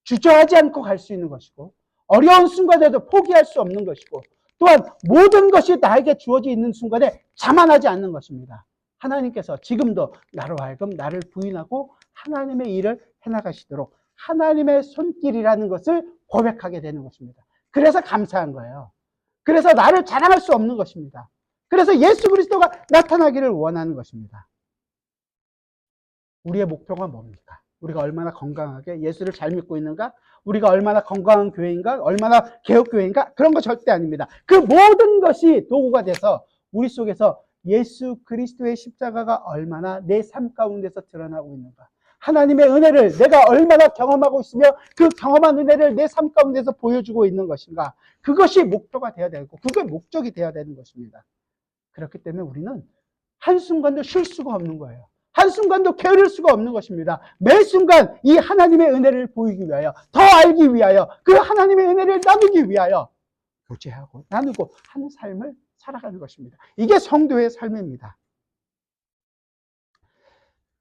주저하지 않고 갈 수 있는 것이고, 어려운 순간에도 포기할 수 없는 것이고, 또한 모든 것이 나에게 주어져 있는 순간에 자만하지 않는 것입니다. 하나님께서 지금도 나로 하여금 나를 부인하고 하나님의 일을 해나가시도록 하나님의 손길이라는 것을 고백하게 되는 것입니다. 그래서 감사한 거예요. 그래서 나를 자랑할 수 없는 것입니다. 그래서 예수 그리스도가 나타나기를 원하는 것입니다. 우리의 목표가 뭡니까? 우리가 얼마나 건강하게 예수를 잘 믿고 있는가? 우리가 얼마나 건강한 교회인가? 얼마나 개혁교회인가? 그런 거 절대 아닙니다. 그 모든 것이 도구가 돼서 우리 속에서 예수 그리스도의 십자가가 얼마나 내 삶 가운데서 드러나고 있는가? 하나님의 은혜를 내가 얼마나 경험하고 있으며 그 경험한 은혜를 내 삶 가운데서 보여주고 있는 것인가? 그것이 목표가 되어야 되고 그게 목적이 되어야 되는 것입니다. 그렇기 때문에 우리는 한순간도 쉴 수가 없는 거예요. 한순간도 게으를 수가 없는 것입니다. 매 순간 이 하나님의 은혜를 보이기 위하여, 더 알기 위하여, 그 하나님의 은혜를 나누기 위하여 교제하고 나누고 하는 삶을 살아가는 것입니다. 이게 성도의 삶입니다.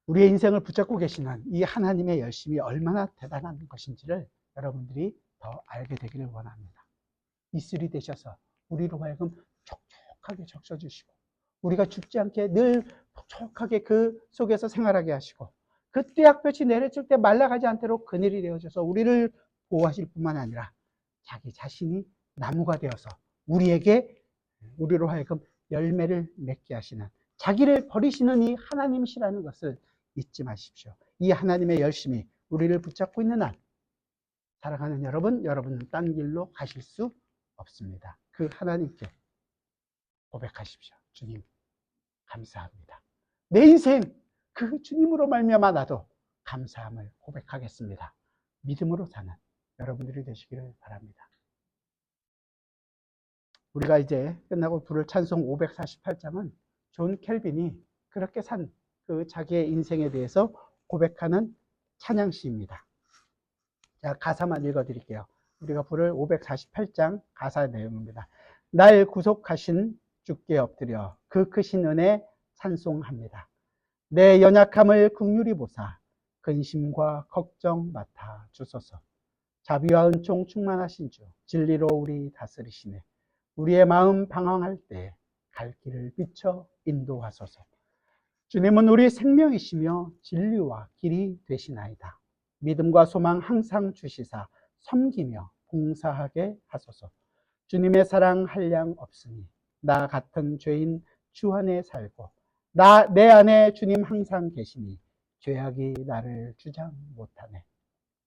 우리의 인생을 붙잡고 계시는 이 하나님의 열심이 얼마나 대단한 것인지를 여러분들이 더 알게 되기를 원합니다. 이슬이 되셔서 우리로 하여금 촉촉하게 적셔주시고 우리가 죽지 않게 늘 촉촉하게 그 속에서 생활하게 하시고 그 떼약볕이 내려칠 때 말라가지 않도록 그늘이 되어줘서 우리를 보호하실 뿐만 아니라 자기 자신이 나무가 되어서 우리로 하여금 열매를 맺게 하시는, 자기를 버리시는 이 하나님이시라는 것을 잊지 마십시오. 이 하나님의 열심이 우리를 붙잡고 있는 한 살아가는 여러분은 딴 길로 가실 수 없습니다. 그 하나님께 고백하십시오. 주님, 감사합니다. 내 인생 그 주님으로 말미암아 나도 감사함을 고백하겠습니다. 믿음으로 사는 여러분들이 되시기를 바랍니다. 우리가 이제 끝나고 부를 찬송 548장은 존 켈빈이 그렇게 산 그 자기의 인생에 대해서 고백하는 찬양시입니다. 자, 가사만 읽어드릴게요. 우리가 부를 548장 가사 내용입니다. 날 구속하신 주께 엎드려 그 크신 은혜 찬송합니다. 내 연약함을 긍휼히 보사 근심과 걱정 맡아 주소서. 자비와 은총 충만하신 주 진리로 우리 다스리시네. 우리의 마음 방황할 때 갈 길을 비춰 인도하소서. 주님은 우리 생명이시며 진리와 길이 되시나이다. 믿음과 소망 항상 주시사 섬기며 봉사하게 하소서. 주님의 사랑 한량 없으니 나 같은 죄인 주 안에 살고 내 안에 주님 항상 계시니 죄악이 나를 주장 못하네.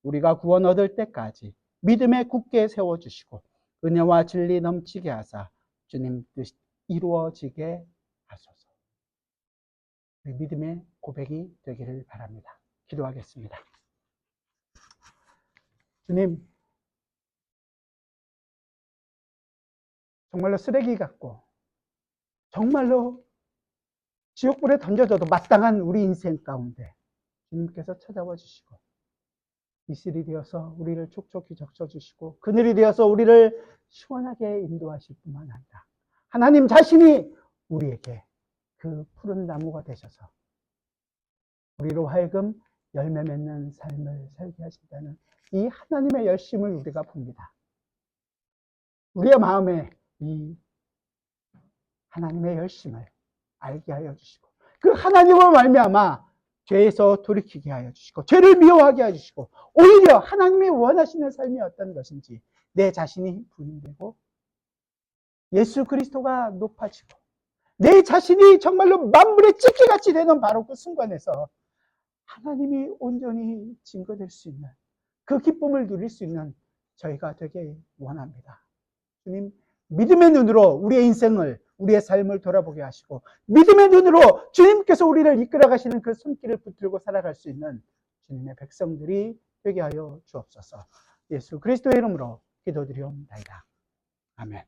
우리가 구원 얻을 때까지 믿음에 굳게 세워주시고 은혜와 진리 넘치게 하사 주님 뜻 이루어지게 하소서. 믿음의 고백이 되기를 바랍니다. 기도하겠습니다. 주님, 정말로 쓰레기 같고 정말로 지옥불에 던져져도 마땅한 우리 인생 가운데 주님께서 찾아와 주시고 이슬이 되어서 우리를 촉촉히 적셔주시고 그늘이 되어서 우리를 시원하게 인도하실 뿐만 아니라 하나님 자신이 우리에게 그 푸른 나무가 되셔서 우리로 하여금 열매 맺는 삶을 살게 하신다는 이 하나님의 열심을 우리가 봅니다. 우리의 마음에 이 하나님의 열심을 알게 하여 주시고 그 하나님을 말미암아 죄에서 돌이키게 하여 주시고 죄를 미워하게 하여 주시고 오히려 하나님이 원하시는 삶이 어떤 것인지 내 자신이 부인되고 예수 그리스도가 높아지고 내 자신이 정말로 만물의 집기같이 되는 바로 그 순간에서 하나님이 온전히 증거될 수 있는 그 기쁨을 누릴 수 있는 저희가 되게 원합니다. 주님, 믿음의 눈으로 우리의 인생을, 우리의 삶을 돌아보게 하시고 믿음의 눈으로 주님께서 우리를 이끌어 가시는 그 손길을 붙들고 살아갈 수 있는 주님의 백성들이 되게 하여 주옵소서. 예수 그리스도의 이름으로 기도드리옵나이다. 아멘.